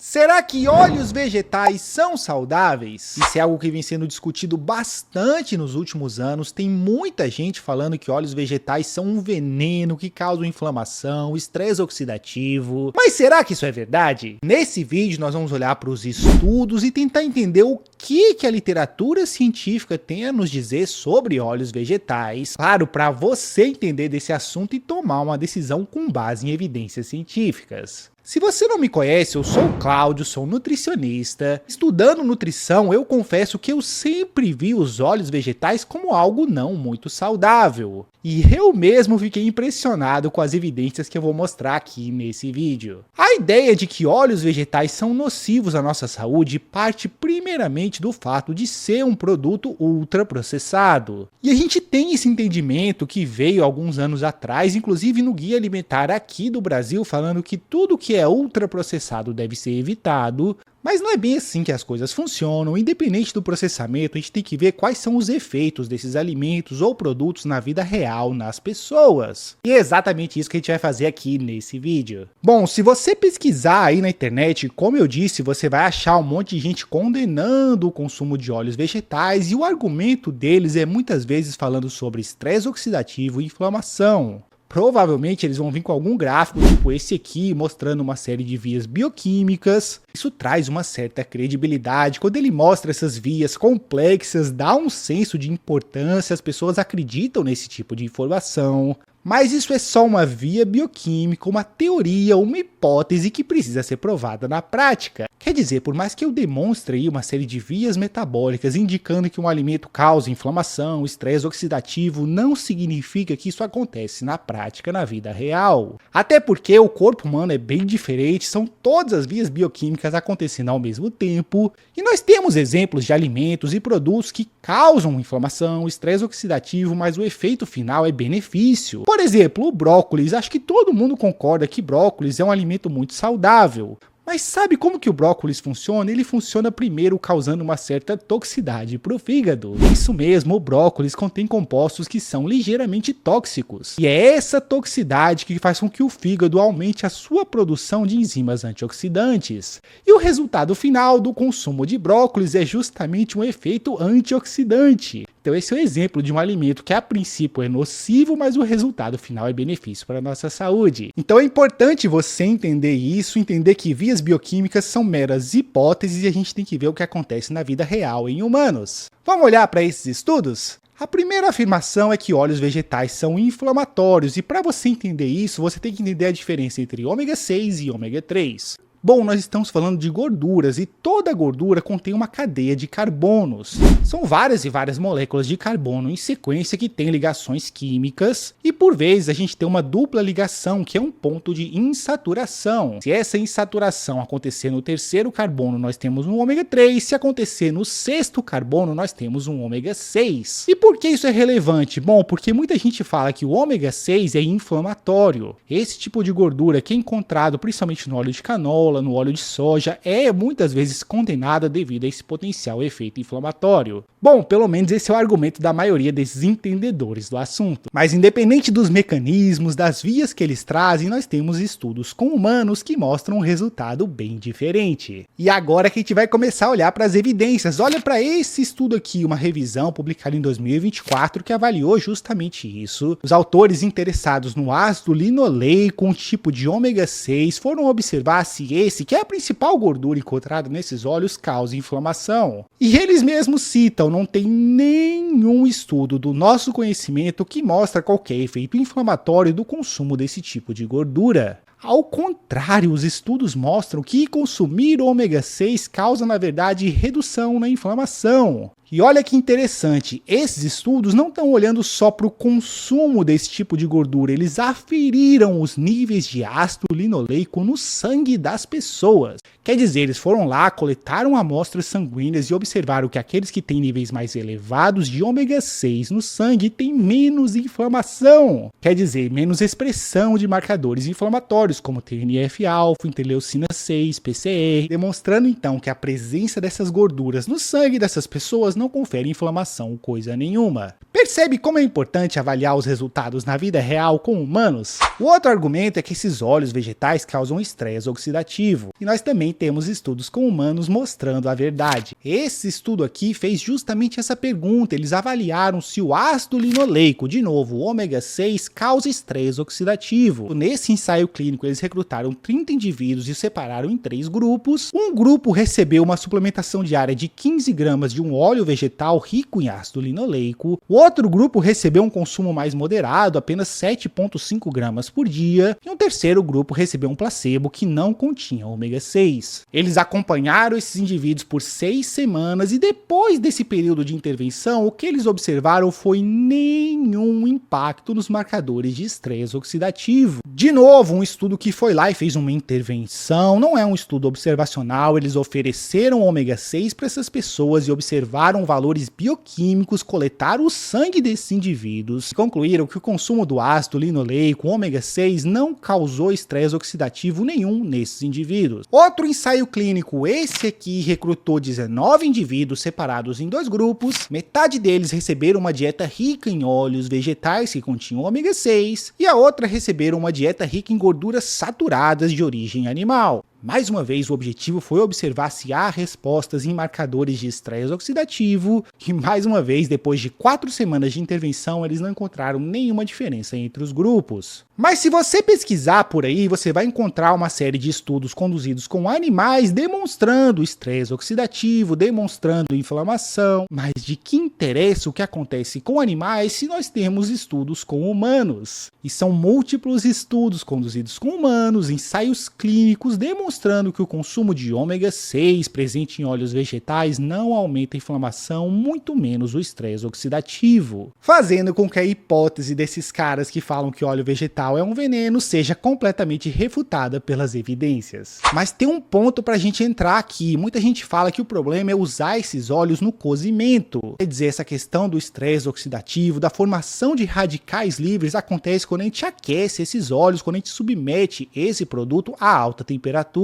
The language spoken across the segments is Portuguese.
Será que óleos vegetais são saudáveis? Isso é algo que vem sendo discutido bastante nos últimos anos. Tem muita gente falando que óleos vegetais são um veneno que causa inflamação, estresse oxidativo. Mas será que isso é verdade? Nesse vídeo nós vamos olhar para os estudos e tentar entender o que a literatura científica tem a nos dizer sobre óleos vegetais. Claro, para você entender desse assunto e tomar uma decisão com base em evidências científicas. Se você não me conhece, eu sou o Cláudio, sou nutricionista. Estudando nutrição, eu confesso que eu sempre vi os óleos vegetais como algo não muito saudável. E eu mesmo fiquei impressionado com as evidências que eu vou mostrar aqui nesse vídeo. A ideia de que óleos vegetais são nocivos à nossa saúde parte primeiramente do fato de ser um produto ultraprocessado. E a gente tem esse entendimento que veio alguns anos atrás, inclusive no Guia Alimentar aqui do Brasil, falando que tudo que é ultraprocessado deve ser evitado. Mas não é bem assim que as coisas funcionam. Independente do processamento, a gente tem que ver quais são os efeitos desses alimentos ou produtos na vida real nas pessoas. E é exatamente isso que a gente vai fazer aqui nesse vídeo. Bom, se você pesquisar aí na internet, como eu disse, você vai achar um monte de gente condenando o consumo de óleos vegetais, e o argumento deles é muitas vezes falando sobre estresse oxidativo e inflamação. Provavelmente eles vão vir com algum gráfico, tipo esse aqui, mostrando uma série de vias bioquímicas. Isso traz uma certa credibilidade. Quando ele mostra essas vias complexas, dá um senso de importância, as pessoas acreditam nesse tipo de informação. Mas isso é só uma via bioquímica, uma teoria, uma hipótese que precisa ser provada na prática. Quer dizer, por mais que eu demonstre aí uma série de vias metabólicas indicando que um alimento causa inflamação, estresse oxidativo, não significa que isso acontece na prática, na vida real. Até porque o corpo humano é bem diferente, são todas as vias bioquímicas acontecendo ao mesmo tempo, e nós temos exemplos de alimentos e produtos que causam inflamação, estresse oxidativo, mas o efeito final é benefício. Por exemplo, o brócolis. Acho que todo mundo concorda que brócolis é um alimento muito saudável. Mas sabe como que o brócolis funciona? Ele funciona primeiro causando uma certa toxicidade para o fígado. Isso mesmo, o brócolis contém compostos que são ligeiramente tóxicos. E é essa toxicidade que faz com que o fígado aumente a sua produção de enzimas antioxidantes. E o resultado final do consumo de brócolis é justamente um efeito antioxidante. Então esse é um exemplo de um alimento que a princípio é nocivo, mas o resultado final é benefício para a nossa saúde. Então é importante você entender isso, entender que vias bioquímicas são meras hipóteses e a gente tem que ver o que acontece na vida real em humanos. Vamos olhar para esses estudos? A primeira afirmação é que óleos vegetais são inflamatórios, e para você entender isso, você tem que entender a diferença entre ômega 6 e ômega 3. Bom, nós estamos falando de gorduras e toda gordura contém uma cadeia de carbonos. São várias e várias moléculas de carbono em sequência que têm ligações químicas e por vezes a gente tem uma dupla ligação que é um ponto de insaturação. Se essa insaturação acontecer no terceiro carbono, nós temos um ômega 3, se acontecer no sexto carbono, nós temos um ômega 6. E por que isso é relevante? Bom, porque muita gente fala que o ômega 6 é inflamatório. Esse tipo de gordura que é encontrado principalmente no óleo de canola, no óleo de soja, é muitas vezes condenada devido a esse potencial efeito inflamatório. Bom, pelo menos esse é o argumento da maioria desses entendedores do assunto. Mas independente dos mecanismos, das vias que eles trazem, nós temos estudos com humanos que mostram um resultado bem diferente. E agora que a gente vai começar a olhar para as evidências. Olha para esse estudo aqui, uma revisão publicada em 2024 que avaliou justamente isso. Os autores interessados no ácido linoleico, um tipo de ômega 6, foram observar se esse, que é a principal gordura encontrada nesses óleos, causa inflamação. E eles mesmos citam, não tem nenhum estudo do nosso conhecimento que mostra qualquer efeito inflamatório do consumo desse tipo de gordura. Ao contrário, os estudos mostram que consumir ômega 6 causa, na verdade, redução na inflamação. E olha que interessante, esses estudos não estão olhando só para o consumo desse tipo de gordura, eles aferiram os níveis de ácido linoleico no sangue das pessoas. Quer dizer, eles foram lá, coletaram amostras sanguíneas e observaram que aqueles que têm níveis mais elevados de ômega 6 no sangue têm menos inflamação. Quer dizer, menos expressão de marcadores inflamatórios, como TNF-alfa, interleucina 6, PCR, demonstrando então que a presença dessas gorduras no sangue dessas pessoas não confere inflamação coisa nenhuma. Percebe como é importante avaliar os resultados na vida real com humanos? O outro argumento é que esses óleos vegetais causam estresse oxidativo, e nós também temos estudos com humanos mostrando a verdade. Esse estudo aqui fez justamente essa pergunta, eles avaliaram se o ácido linoleico, de novo, o ômega 6, causa estresse oxidativo. Nesse ensaio clínico, eles recrutaram 30 indivíduos e separaram em 3 grupos. Um grupo recebeu uma suplementação diária de 15 gramas de um óleo vegetal rico em ácido linoleico. O outro grupo recebeu um consumo mais moderado, apenas 7,5 gramas por dia. E um terceiro grupo recebeu um placebo que não continha ômega 6. Eles acompanharam esses indivíduos por 6 semanas e depois desse período de intervenção, o que eles observaram foi nenhum impacto nos marcadores de estresse oxidativo. De novo, um estudo que foi lá e fez uma intervenção, não é um estudo observacional, eles ofereceram ômega 6 para essas pessoas e observaram valores bioquímicos, coletaram o sangue desses indivíduos e concluíram que o consumo do ácido linoleico, ômega 6, não causou estresse oxidativo nenhum nesses indivíduos. Outro ensaio clínico, esse aqui, recrutou 19 indivíduos separados em 2 grupos, metade deles receberam uma dieta rica em óleos vegetais que continham ômega 6 e a outra receberam uma dieta rica em gorduras saturadas de origem animal. Mais uma vez, o objetivo foi observar se há respostas em marcadores de estresse oxidativo e, mais uma vez, depois de 4 semanas de intervenção, eles não encontraram nenhuma diferença entre os grupos. Mas se você pesquisar por aí, você vai encontrar uma série de estudos conduzidos com animais demonstrando estresse oxidativo, demonstrando inflamação. Mas de que interessa o que acontece com animais se nós temos estudos com humanos? E são múltiplos estudos conduzidos com humanos, ensaios clínicos demonstrando que o consumo de ômega 6 presente em óleos vegetais não aumenta a inflamação, muito menos o estresse oxidativo, fazendo com que a hipótese desses caras que falam que óleo vegetal é um veneno seja completamente refutada pelas evidências. Mas tem um ponto pra gente entrar aqui, muita gente fala que o problema é usar esses óleos no cozimento, quer dizer, essa questão do estresse oxidativo, da formação de radicais livres acontece quando a gente aquece esses óleos, quando a gente submete esse produto a alta temperatura.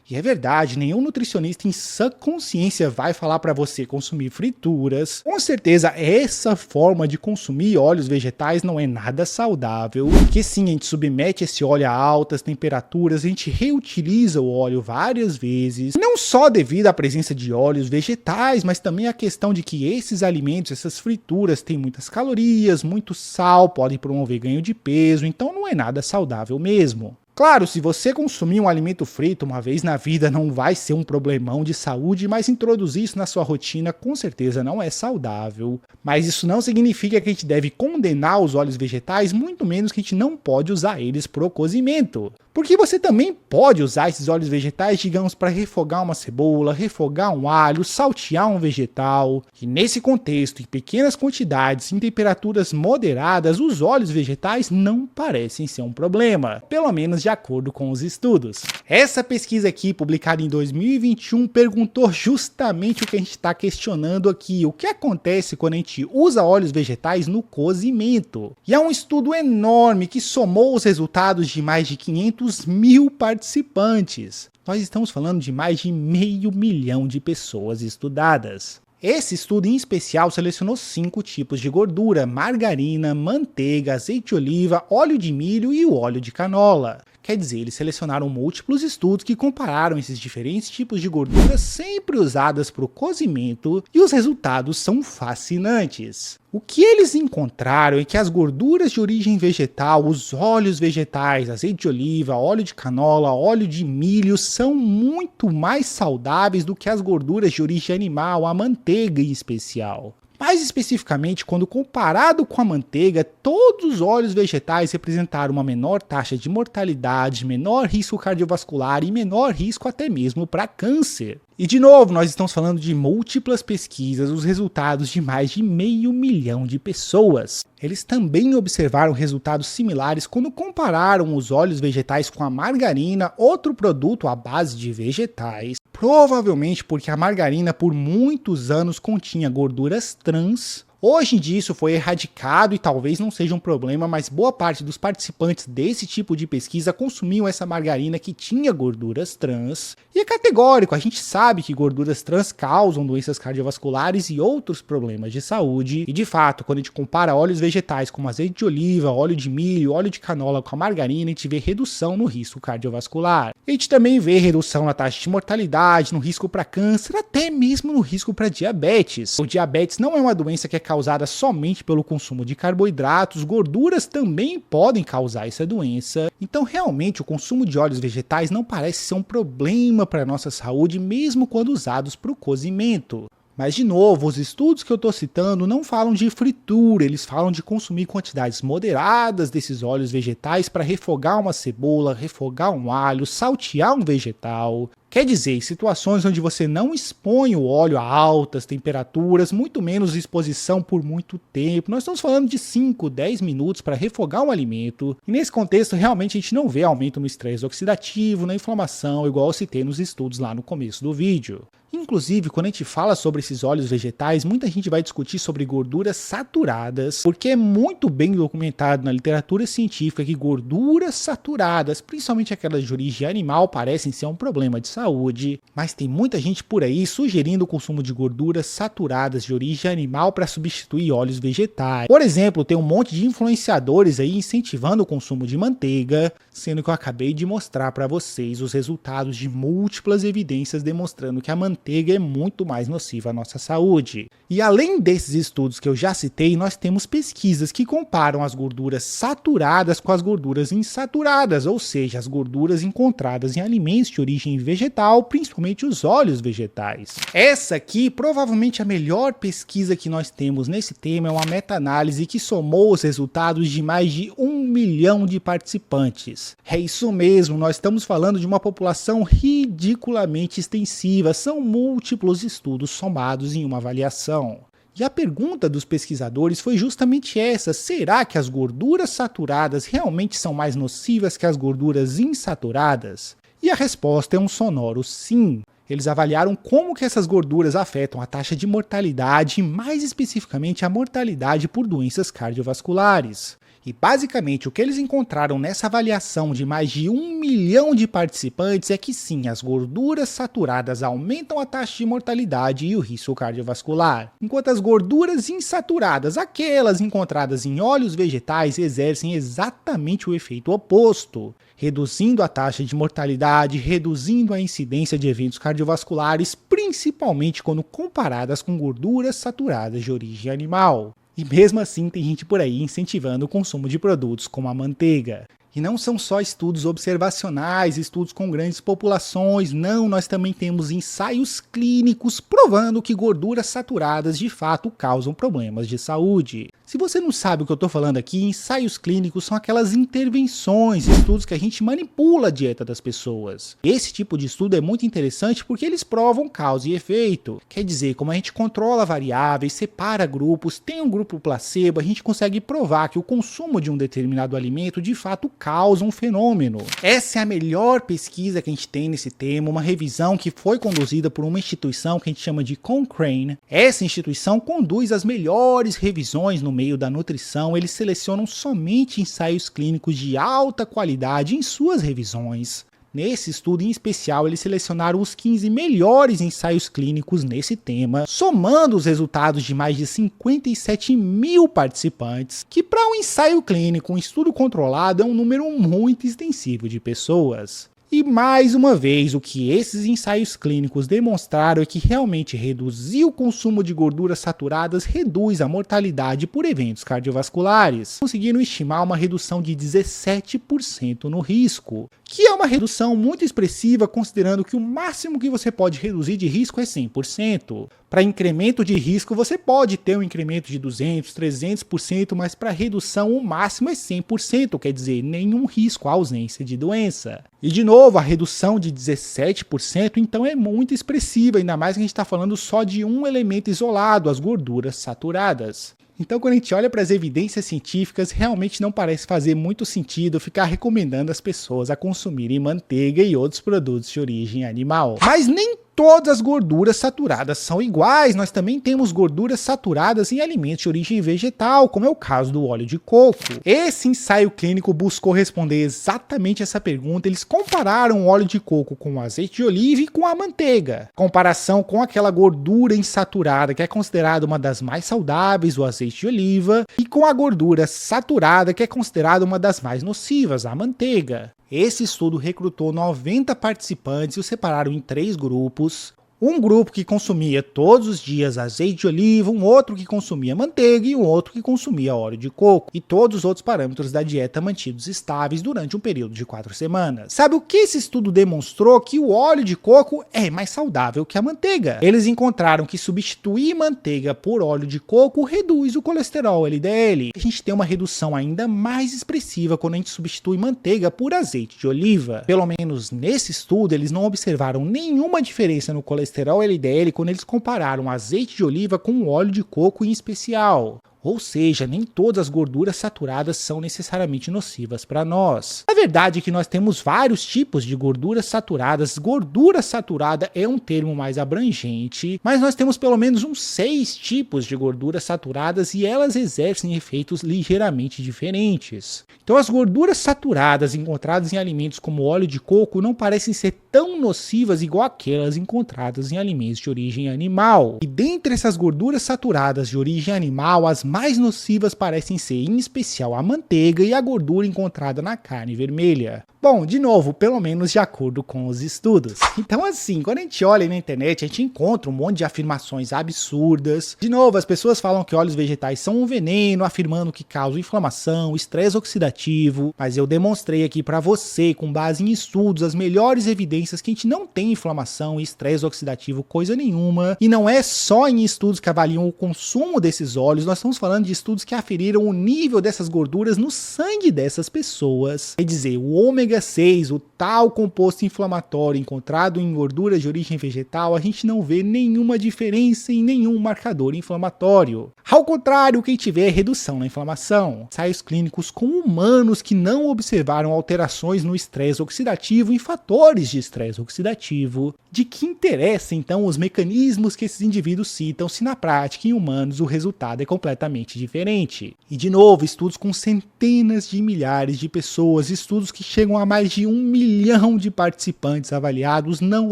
E é verdade, nenhum nutricionista em sã consciência vai falar para você consumir frituras. Com certeza, essa forma de consumir óleos vegetais não é nada saudável, porque sim, a gente submete esse óleo a altas temperaturas, a gente reutiliza o óleo várias vezes, não só devido à presença de óleos vegetais, mas também a questão de que esses alimentos, essas frituras, têm muitas calorias, muito sal, podem promover ganho de peso, então não é nada saudável mesmo. Claro, se você consumir um alimento frito uma vez na vida não vai ser um problemão de saúde, mas introduzir isso na sua rotina com certeza não é saudável. Mas isso não significa que a gente deve condenar os óleos vegetais, muito menos que a gente não pode usar eles pro cozimento. Porque você também pode usar esses óleos vegetais, digamos, para refogar uma cebola, refogar um alho, saltear um vegetal. E nesse contexto, em pequenas quantidades, em temperaturas moderadas, os óleos vegetais não parecem ser um problema, pelo menos de acordo com os estudos. Essa pesquisa aqui, publicada em 2021, perguntou justamente o que a gente está questionando aqui. O que acontece quando a gente usa óleos vegetais no cozimento? E é um estudo enorme que somou os resultados de mais de 500 mil participantes. Nós estamos falando de mais de 500 mil de pessoas estudadas. Esse estudo em especial selecionou 5 tipos de gordura: margarina, manteiga, azeite de oliva, óleo de milho e o óleo de canola. Quer dizer, eles selecionaram múltiplos estudos que compararam esses diferentes tipos de gorduras sempre usadas para o cozimento e os resultados são fascinantes. O que eles encontraram é que as gorduras de origem vegetal, os óleos vegetais, azeite de oliva, óleo de canola, óleo de milho, são muito mais saudáveis do que as gorduras de origem animal, a manteiga em especial. Mais especificamente, quando comparado com a manteiga, todos os óleos vegetais representaram uma menor taxa de mortalidade, menor risco cardiovascular e menor risco até mesmo para câncer. E de novo, nós estamos falando de múltiplas pesquisas, os resultados de mais de 500 mil de pessoas. Eles também observaram resultados similares quando compararam os óleos vegetais com a margarina, outro produto à base de vegetais. Provavelmente porque a margarina por muitos anos continha gorduras trans, Hoje em dia isso foi erradicado e talvez não seja um problema, mas boa parte dos participantes desse tipo de pesquisa consumiam essa margarina que tinha gorduras trans. E é categórico, a gente sabe que gorduras trans causam doenças cardiovasculares e outros problemas de saúde. E de fato, quando a gente compara óleos vegetais como azeite de oliva, óleo de milho, óleo de canola com a margarina, a gente vê redução no risco cardiovascular. A gente também vê redução na taxa de mortalidade, no risco para câncer, até mesmo no risco para diabetes. O diabetes não é uma doença que é causada somente pelo consumo de carboidratos, gorduras também podem causar essa doença. Então realmente o consumo de óleos vegetais não parece ser um problema para a nossa saúde, mesmo quando usados para o cozimento. Mas, de novo, os estudos que eu estou citando não falam de fritura, eles falam de consumir quantidades moderadas desses óleos vegetais para refogar uma cebola, refogar um alho, saltear um vegetal. Quer dizer, em situações onde você não expõe o óleo a altas temperaturas, muito menos exposição por muito tempo, nós estamos falando de 5, 10 minutos para refogar um alimento. E nesse contexto, realmente a gente não vê aumento no estresse oxidativo, na inflamação, igual eu citei nos estudos lá no começo do vídeo. Inclusive, quando a gente fala sobre esses óleos vegetais, muita gente vai discutir sobre gorduras saturadas, porque é muito bem documentado na literatura científica que gorduras saturadas, principalmente aquelas de origem animal, parecem ser um problema de saúde, mas tem muita gente por aí sugerindo o consumo de gorduras saturadas de origem animal para substituir óleos vegetais. Por exemplo, tem um monte de influenciadores aí incentivando o consumo de manteiga, sendo que eu acabei de mostrar para vocês os resultados de múltiplas evidências demonstrando que a manteiga é muito mais nociva à nossa saúde. E além desses estudos que eu já citei, nós temos pesquisas que comparam as gorduras saturadas com as gorduras insaturadas, ou seja, as gorduras encontradas em alimentos de origem vegetal, principalmente os óleos vegetais. Essa aqui, provavelmente a melhor pesquisa que nós temos nesse tema, é uma meta-análise que somou os resultados de mais de 1 milhão de participantes. É isso mesmo, nós estamos falando de uma população ridiculamente extensiva, são múltiplos estudos somados em uma avaliação. E a pergunta dos pesquisadores foi justamente essa: será que as gorduras saturadas realmente são mais nocivas que as gorduras insaturadas? E a resposta é um sonoro sim. Eles avaliaram como que essas gorduras afetam a taxa de mortalidade e mais especificamente a mortalidade por doenças cardiovasculares. E basicamente o que eles encontraram nessa avaliação de mais de 1 milhão de participantes é que sim, as gorduras saturadas aumentam a taxa de mortalidade e o risco cardiovascular, enquanto as gorduras insaturadas, aquelas encontradas em óleos vegetais, exercem exatamente o efeito oposto, reduzindo a taxa de mortalidade, reduzindo a incidência de eventos cardiovasculares, principalmente quando comparadas com gorduras saturadas de origem animal. E mesmo assim tem gente por aí incentivando o consumo de produtos como a manteiga. E não são só estudos observacionais, estudos com grandes populações, não, nós também temos ensaios clínicos provando que gorduras saturadas de fato causam problemas de saúde. Se você não sabe o que eu estou falando aqui, ensaios clínicos são aquelas intervenções, estudos que a gente manipula a dieta das pessoas. Esse tipo de estudo é muito interessante porque eles provam causa e efeito. Quer dizer, como a gente controla variáveis, separa grupos, tem um grupo placebo, a gente consegue provar que o consumo de um determinado alimento de fato causa um fenômeno. Essa é a melhor pesquisa que a gente tem nesse tema, uma revisão que foi conduzida por uma instituição que a gente chama de Cochrane. Essa instituição conduz as melhores revisões no meio da nutrição, eles selecionam somente ensaios clínicos de alta qualidade em suas revisões. Nesse estudo em especial, eles selecionaram os 15 melhores ensaios clínicos nesse tema, somando os resultados de mais de 57 mil participantes, que para um ensaio clínico, um estudo controlado, é um número muito extensivo de pessoas. E mais uma vez, o que esses ensaios clínicos demonstraram é que realmente reduzir o consumo de gorduras saturadas reduz a mortalidade por eventos cardiovasculares, conseguindo estimar uma redução de 17% no risco, que é uma redução muito expressiva considerando que o máximo que você pode reduzir de risco é 100%. Para incremento de risco você pode ter um incremento de 200%, 300%, mas para redução o máximo é 100%, quer dizer, nenhum risco, a ausência de doença. E de novo, a redução de 17% então é muito expressiva, ainda mais que a gente está falando só de um elemento isolado, as gorduras saturadas. Então, quando a gente olha para as evidências científicas, realmente não parece fazer muito sentido ficar recomendando as pessoas a consumirem manteiga e outros produtos de origem animal. Mas nem todas as gorduras saturadas são iguais, nós também temos gorduras saturadas em alimentos de origem vegetal, como é o caso do óleo de coco. Esse ensaio clínico buscou responder exatamente essa pergunta. Eles compararam o óleo de coco com o azeite de oliva e com a manteiga. Comparação com aquela gordura insaturada, que é considerada uma das mais saudáveis, o azeite de oliva, e com a gordura saturada, que é considerada uma das mais nocivas, a manteiga. Esse estudo recrutou 90 participantes e os separaram em 3 grupos. Um grupo que consumia todos os dias azeite de oliva, um outro que consumia manteiga e um outro que consumia óleo de coco. E todos os outros parâmetros da dieta mantidos estáveis durante um período de 4 semanas. Sabe o que esse estudo demonstrou? Que o óleo de coco é mais saudável que a manteiga. Eles encontraram que substituir manteiga por óleo de coco reduz o colesterol LDL. A gente tem uma redução ainda mais expressiva quando a gente substitui manteiga por azeite de oliva. Pelo menos nesse estudo, eles não observaram nenhuma diferença no colesterol LDL quando eles compararam azeite de oliva com o óleo de coco em especial. Ou seja, nem todas as gorduras saturadas são necessariamente nocivas para nós. A verdade é que nós temos vários tipos de gorduras saturadas. Gordura saturada é um termo mais abrangente, mas nós temos pelo menos uns 6 tipos de gorduras saturadas e elas exercem efeitos ligeiramente diferentes. Então as gorduras saturadas encontradas em alimentos como óleo de coco não parecem ser tão nocivas igual aquelas encontradas em alimentos de origem animal. E dentre essas gorduras saturadas de origem animal, as mais nocivas parecem ser, em especial, a manteiga e a gordura encontrada na carne vermelha. Bom, de novo, pelo menos de acordo com os estudos. Então assim, quando a gente olha na internet, a gente encontra um monte de afirmações absurdas. De novo, as pessoas falam que óleos vegetais são um veneno, afirmando que causam inflamação, estresse oxidativo. Mas eu demonstrei aqui pra você, com base em estudos, as melhores evidências que a gente não tem inflamação e estresse oxidativo coisa nenhuma. E não é só em estudos que avaliam o consumo desses óleos, nós estamos falando de estudos que aferiram o nível dessas gorduras no sangue dessas pessoas. Quer dizer, o ômega 6, o tal composto inflamatório encontrado em gorduras de origem vegetal, a gente não vê nenhuma diferença em nenhum marcador inflamatório. Ao contrário, o que a gente vê é redução na inflamação. Ensaios clínicos com humanos que não observaram alterações no estresse oxidativo em fatores de estresse oxidativo. De que interessa então os mecanismos que esses indivíduos citam se na prática em humanos o resultado é completamente diferente? E de novo, estudos com centenas de milhares de pessoas, estudos que chegam a mais de 1 milhão de participantes avaliados não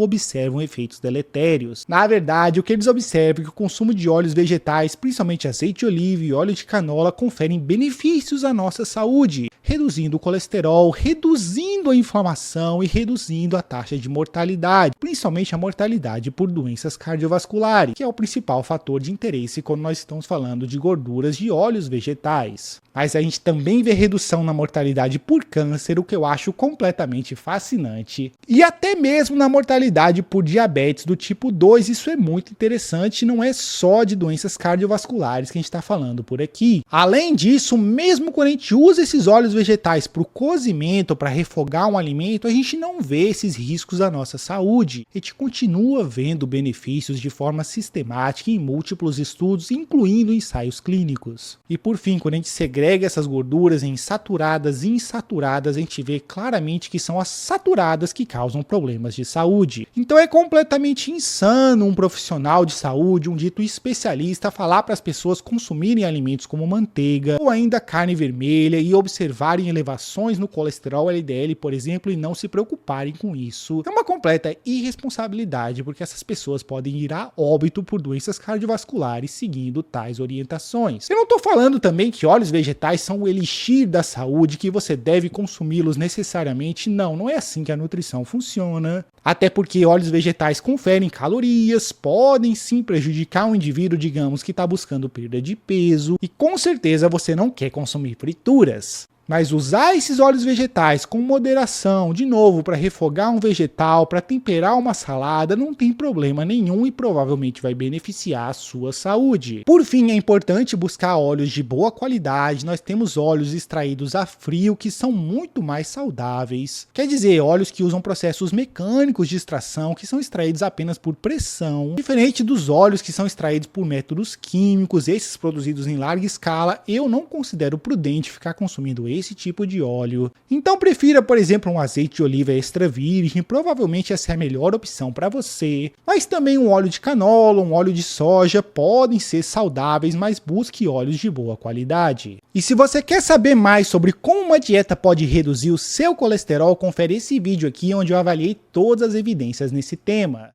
observam efeitos deletérios. Na verdade, o que eles observam é que o consumo de óleos vegetais, principalmente azeite de oliva e óleo de canola, conferem benefícios à nossa saúde, reduzindo o colesterol, reduzindo a inflamação e reduzindo a taxa de mortalidade, principalmente a mortalidade por doenças cardiovasculares, que é o principal fator de interesse quando nós estamos falando de gorduras de óleos vegetais. Mas a gente também vê redução na mortalidade por câncer, o que eu acho completamente fascinante. E até mesmo na mortalidade por diabetes do tipo 2, isso é muito interessante, não é só de doenças cardiovasculares que a gente está falando por aqui. Além disso, mesmo quando a gente usa esses óleos vegetais para o cozimento, para refogar um alimento, a gente não vê esses riscos à nossa saúde. A gente continua vendo benefícios de forma sistemática em múltiplos estudos, incluindo ensaios clínicos. E por fim, quando a gente segrega essas gorduras em saturadas e insaturadas, a gente vê claramente que são as saturadas que causam problemas de saúde. Então é completamente insano um profissional de saúde, um dito especialista, falar para as pessoas consumirem alimentos como manteiga ou ainda carne vermelha e observarem elevações no colesterol LDL, por exemplo, e não se preocuparem com isso. É uma completa irresponsabilidade, porque essas pessoas podem ir a óbito por doenças cardiovasculares seguindo tais orientações. Eu não estou falando também que óleos vegetais são o elixir da saúde, que você deve consumi-los necessariamente. Não é assim que a nutrição funciona. Até porque óleos vegetais conferem calorias, podem sim prejudicar um indivíduo, digamos, que está buscando perda de peso, e com certeza você não quer consumir frituras. Mas usar esses óleos vegetais com moderação, de novo, para refogar um vegetal, para temperar uma salada, não tem problema nenhum e provavelmente vai beneficiar a sua saúde. Por fim, é importante buscar óleos de boa qualidade. Nós temos óleos extraídos a frio que são muito mais saudáveis. Quer dizer, óleos que usam processos mecânicos de extração, que são extraídos apenas por pressão. Diferente dos óleos que são extraídos por métodos químicos, esses produzidos em larga escala, eu não considero prudente ficar consumindo esse tipo de óleo. Então prefira, por exemplo, um azeite de oliva extra virgem, provavelmente essa é a melhor opção para você. Mas também um óleo de canola, um óleo de soja podem ser saudáveis, mas busque óleos de boa qualidade. E se você quer saber mais sobre como uma dieta pode reduzir o seu colesterol, confere esse vídeo aqui onde eu avaliei todas as evidências nesse tema.